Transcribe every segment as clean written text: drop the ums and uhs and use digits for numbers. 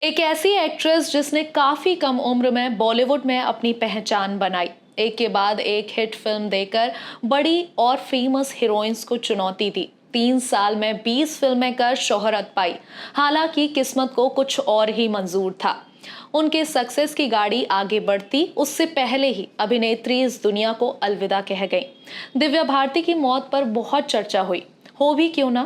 एक ऐसी एक्ट्रेस जिसने काफी कम उम्र में बॉलीवुड में अपनी पहचान बनाई, एक के बाद एक हिट फिल्म देकर बड़ी और फेमस हीरोइंस को चुनौती दी। 3 साल में 20 फिल्में कर शोहरत पाई। हालांकि किस्मत को कुछ और ही मंजूर था। उनके सक्सेस की गाड़ी आगे बढ़ती उससे पहले ही अभिनेत्री इस दुनिया को अलविदा कह गई। दिव्या भारती की मौत पर बहुत चर्चा हुई। हो भी क्यों ना,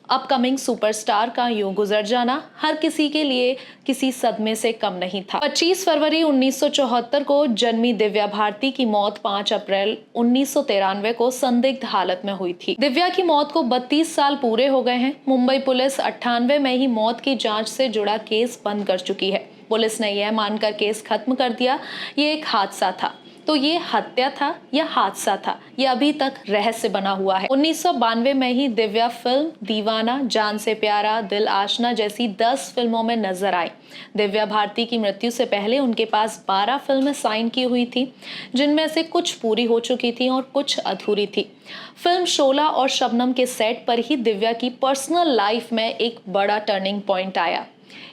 अपकमिंग सुपरस्टार का यूं गुजर जाना हर किसी के लिए किसी सदमे से कम नहीं था। 25 फरवरी 1974 को जन्मी दिव्या भारती की मौत 5 अप्रैल 1993 को संदिग्ध हालत में हुई थी। दिव्या की मौत को 32 साल पूरे हो गए हैं। मुंबई पुलिस 98 में ही मौत की जांच से जुड़ा केस बंद कर चुकी है। पुलिस ने यह मानकर केस खत्म कर दिया ये एक हादसा था। तो ये हत्या था या हादसा था, ये अभी तक रहस्य बना हुआ है। 1992 में ही दिव्या फिल्म दीवाना, जान से प्यारा, दिल आशना जैसी 10 फिल्मों में नजर आई। दिव्या भारती की मृत्यु से पहले उनके पास 12 फिल्में साइन की हुई थी, जिनमें से कुछ पूरी हो चुकी थी और कुछ अधूरी थी। फिल्म शोला और शबनम के सेट पर ही दिव्या की पर्सनल लाइफ में एक बड़ा टर्निंग पॉइंट आया।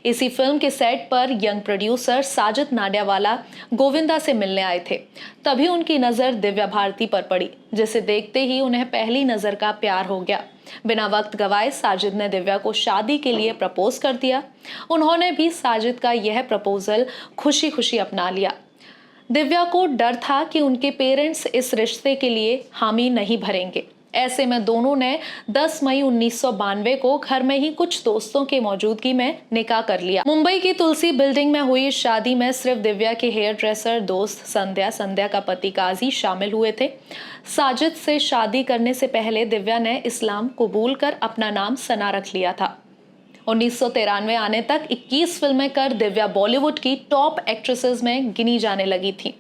इसी फिल्म के सेट पर यंग प्रोड्यूसर साजिद नाडियावाला गोविंदा से मिलने आए थे। तभी उनकी नजर दिव्या भारती पर पड़ी, जिसे देखते ही उन्हें पहली नजर का प्यार हो गया। बिना वक्त गवाए साजिद ने दिव्या को शादी के लिए प्रपोज कर दिया। उन्होंने भी साजिद का यह प्रपोजल खुशी खुशी अपना लिया। दिव्या को डर था कि उनके पेरेंट्स इस रिश्ते के लिए हामी नहीं भरेंगे। ऐसे में दोनों ने 10 मई 1992 को घर में ही कुछ दोस्तों के मौजूदगी में निकाह कर लिया। मुंबई की तुलसी बिल्डिंग में हुई शादी में सिर्फ दिव्या के हेयर ड्रेसर दोस्त संध्या का पति काजी शामिल हुए थे। साजिद से शादी करने से पहले दिव्या ने इस्लाम कबूल कर अपना नाम सना रख लिया था। 1993 आने तक 21 फिल्में कर दिव्या बॉलीवुड की टॉप एक्ट्रेसेस में गिनी जाने लगी थी।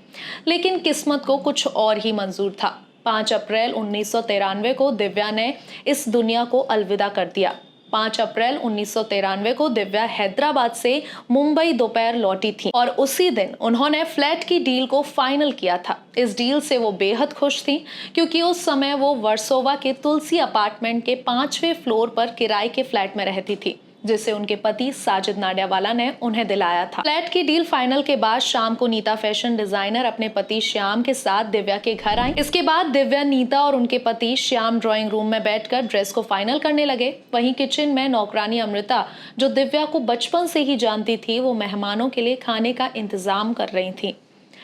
लेकिन किस्मत को कुछ और ही मंजूर था। 5 अप्रैल 1993 को दिव्या ने इस दुनिया को अलविदा कर दिया। 5 अप्रैल 1993 को दिव्या हैदराबाद से मुंबई दोपहर लौटी थी और उसी दिन उन्होंने फ्लैट की डील को फाइनल किया था। इस डील से वो बेहद खुश थी, क्योंकि उस समय वो वर्सोवा के तुलसी अपार्टमेंट के 5वें फ्लोर पर किराए के फ्लैट में रहती थी, जिसे उनके पति साजिद नाडियावाला ने उन्हें दिलाया था। फ्लैट की डील फाइनल के बाद शाम को नीता फैशन डिजाइनर अपने पति श्याम के साथ दिव्या के घर आई। इसके बाद दिव्या, नीता और उनके पति श्याम ड्राइंग रूम में बैठकर ड्रेस को फाइनल करने लगे। वहीं किचन में नौकरानी अमृता, जो दिव्या को बचपन से ही जानती थी, वो मेहमानों के लिए खाने का इंतजाम कर रही थी।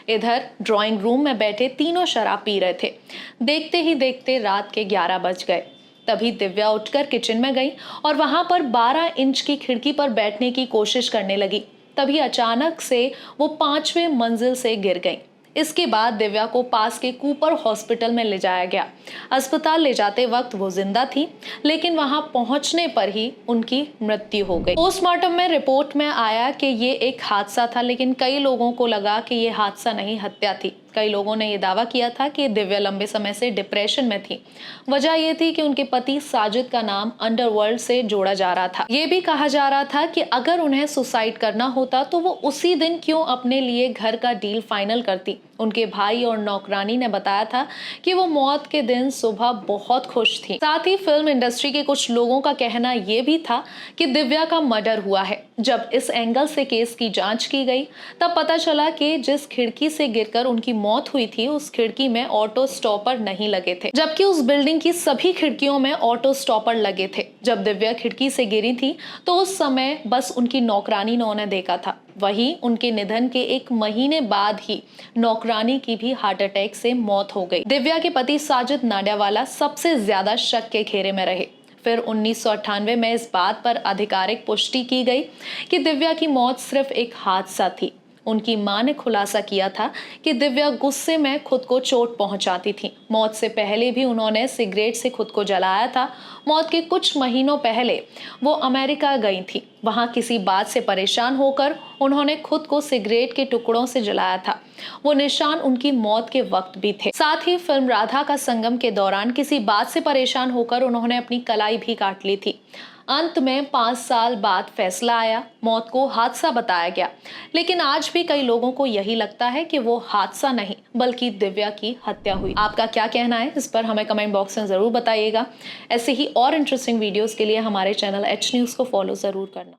इधर ड्राइंग रूम में बैठे तीनों शराब पी रहे थे। देखते ही देखते रात के 11 बज गए। तभी दिव्या उठकर किचन में गई और वहां पर 12 इंच की खिड़की पर बैठने की कोशिश करने लगी। तभी अचानक से वो 5वें मंजिल से गिर गई। इसके बाद दिव्या को पास के कूपर हॉस्पिटल में ले जाया गया। अस्पताल ले जाते वक्त वो जिंदा थी, लेकिन वहां पहुंचने पर ही उनकी मृत्यु हो गई। पोस्टमार्टम में रिपोर्ट में आया कि ये एक हादसा था, लेकिन कई लोगों को लगा कि ये हादसा नहीं, हत्या थी। कई लोगों ने यह दावा किया था कि दिव्या लंबे समय से डिप्रेशन में थी। वजह यह थी कि उनके पति साजिद का नाम अंडरवर्ल्ड से जोड़ा जा रहा था। ये भी कहा जा रहा था कि अगर उन्हें सुसाइड करना होता तो वो उसी दिन क्यों अपने लिए घर का डील फाइनल करती। उनके भाई और नौकरानी ने बताया था कि वो मौत के दिन सुबह बहुत खुश थी। साथ ही फिल्म इंडस्ट्री के कुछ लोगों का कहना यह भी था कि दिव्या का मर्डर हुआ है। जब इस एंगल से केस की जांच की गई, तब पता चला कि जिस खिड़की से गिरकर उनकी मौत हुई थी, उस खिड़की में ऑटो स्टॉपर नहीं लगे थे, जबकि उस बिल्डिंग की सभी खिड़कियों में ऑटो स्टॉपर लगे थे। जब दिव्या खिड़की से गिरी थी तो उस समय बस उनकी नौकरानी ने उन्हें देखा था। वहीं उनके निधन के 1 महीने बाद ही नौकरानी की भी हार्ट अटैक से मौत हो गई। दिव्या के पति साजिद नाडियावाला सबसे ज्यादा शक के घेरे में रहे। फिर 1998 में इस बात पर आधिकारिक पुष्टि की गई कि दिव्या की मौत सिर्फ एक हादसा थी। उनकी मां ने खुलासा किया था कि दिव्या गुस्से में खुद को चोट पहुंचाती थी। मौत से पहले भी उन्होंने सिगरेट से खुद को जलाया था। मौत के कुछ महीनों पहले वो अमेरिका गई थी। वहां किसी बात से परेशान होकर उन्होंने खुद को सिगरेट के टुकड़ों से जलाया था। वो निशान उनकी मौत के वक्त भी थे। साथ ही फिल्म राधा का संगम के दौरान किसी बात से परेशान होकर उन्होंने अपनी कलाई भी काट ली थी। अंत में 5 साल बाद फैसला आया, मौत को हादसा बताया गया। लेकिन आज भी कई लोगों को यही लगता है कि वो हादसा नहीं बल्कि दिव्या की हत्या हुई। आपका क्या कहना है इस पर हमें कमेंट बॉक्स में जरूर बताइएगा। ऐसे ही और इंटरेस्टिंग वीडियोस के लिए हमारे चैनल एच न्यूज़ को फॉलो जरूर करना।